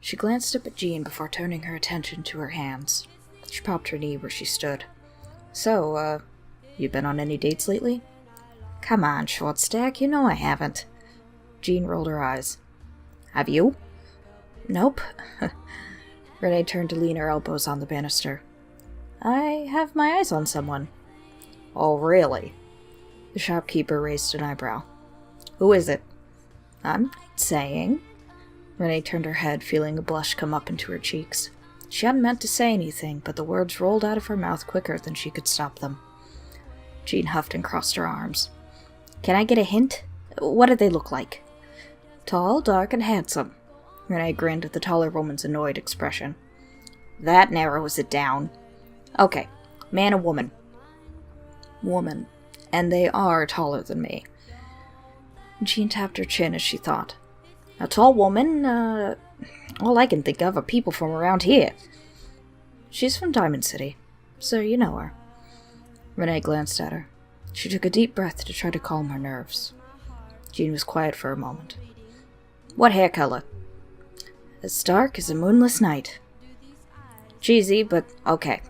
She glanced up at Jean before turning her attention to her hands. She popped her knee where she stood. So, you been on any dates lately? Come on, short stack, you know I haven't. Jean rolled her eyes. Have you? Nope. Renee turned to lean her elbows on the banister. I have my eyes on someone. Oh, really? The shopkeeper raised an eyebrow. Who is it? I'm saying. Renee turned her head, feeling a blush come up into her cheeks. She hadn't meant to say anything, but the words rolled out of her mouth quicker than she could stop them. Jean huffed and crossed her arms. Can I get a hint? What did they look like? Tall, dark, and handsome. Renee grinned at the taller woman's annoyed expression. That narrows it down. Okay, man or woman? Woman. And they are taller than me. Jean tapped her chin as she thought. A tall woman, all I can think of are people from around here. She's from Diamond City, so you know her. Renee glanced at her. She took a deep breath to try to calm her nerves. Jean was quiet for a moment. What hair color? As dark as a moonless night. Cheesy, but okay.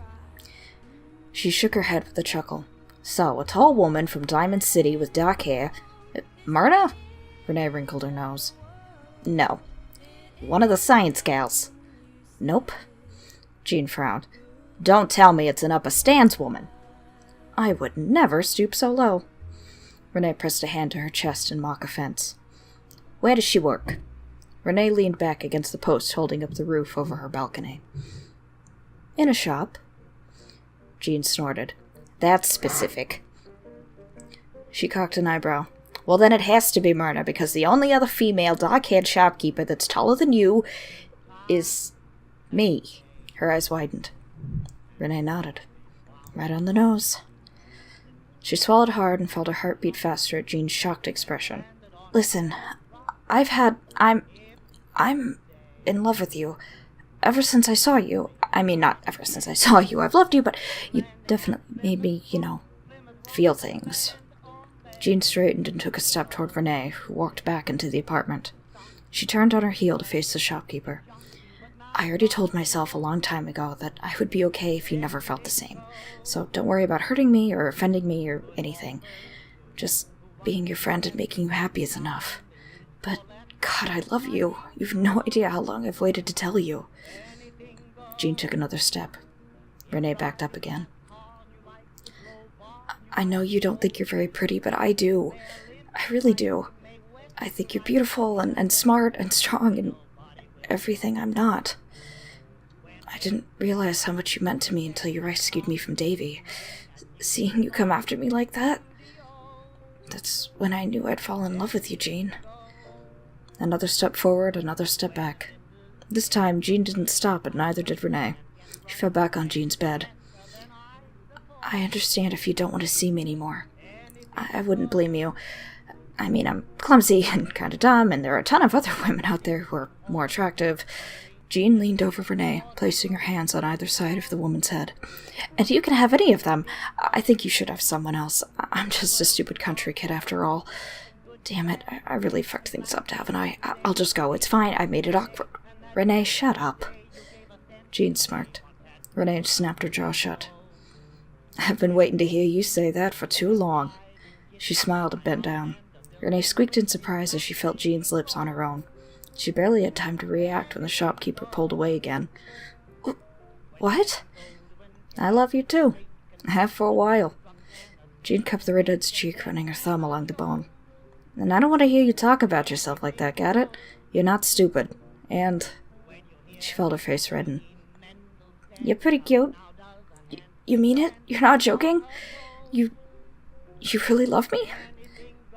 She shook her head with a chuckle. So, a tall woman from Diamond City with dark hair. Myrna? Renee wrinkled her nose. No. One of the science gals. Nope. Jean frowned. Don't tell me it's an upper stands woman. I would never stoop so low. Renee pressed a hand to her chest in mock offense. Where does she work? Renee leaned back against the post holding up the roof over her balcony. In a shop. Jean snorted. That's specific. She cocked an eyebrow. Well, then it has to be Myrna, because the only other female dark-haired shopkeeper that's taller than you is me. Her eyes widened. Renee nodded. Right on the nose. She swallowed hard and felt her heart beat faster at Jean's shocked expression. Listen, I'm in love with you. Ever since I saw you. I mean, not ever since I saw you. I've loved you, but you definitely made me, feel things. Jean straightened and took a step toward Renee, who walked back into the apartment. She turned on her heel to face the shopkeeper. I already told myself a long time ago that I would be okay if you never felt the same. So don't worry about hurting me or offending me or anything. Just being your friend and making you happy is enough. But, God, I love you. You've no idea how long I've waited to tell you. Jean took another step. Renee backed up again. I know you don't think you're very pretty, but I do. I really do. I think you're beautiful and smart and strong and everything I'm not. I didn't realize how much you meant to me until you rescued me from Davy. Seeing you come after me like that, that's when I knew I'd fall in love with you, Jean. Another step forward, another step back. This time, Jean didn't stop, but neither did Renee. She fell back on Jean's bed. I understand if you don't want to see me anymore. I wouldn't blame you. I mean, I'm clumsy and kind of dumb, and there are a ton of other women out there who are more attractive. Jean leaned over Renee, placing her hands on either side of the woman's head. And you can have any of them. I think you should have someone else. I'm just a stupid country kid after all. Damn it, I really fucked things up, haven't I? I'll just go. It's fine. I made it awkward. Renee, shut up. Jean smirked. Renee snapped her jaw shut. I've been waiting to hear you say that for too long. She smiled and bent down. Renee squeaked in surprise as she felt Jean's lips on her own. She barely had time to react when the shopkeeper pulled away again. What? I love you too. I have for a while. Jean cupped the redhead's cheek, running her thumb along the bone. And I don't want to hear you talk about yourself like that, got it? You're not stupid. And... She felt her face redden. You're pretty cute. You mean it? You're not joking? You really love me?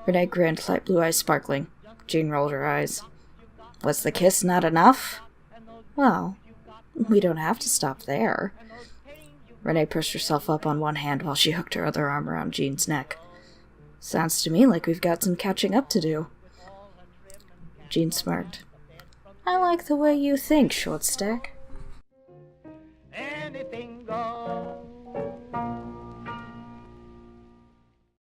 Renee grinned, light blue eyes sparkling. Jean rolled her eyes. Was the kiss not enough? Well, we don't have to stop there. Renee pushed herself up on one hand while she hooked her other arm around Jean's neck. Sounds to me like we've got some catching up to do. Jean smirked. I like the way you think, Short Stack.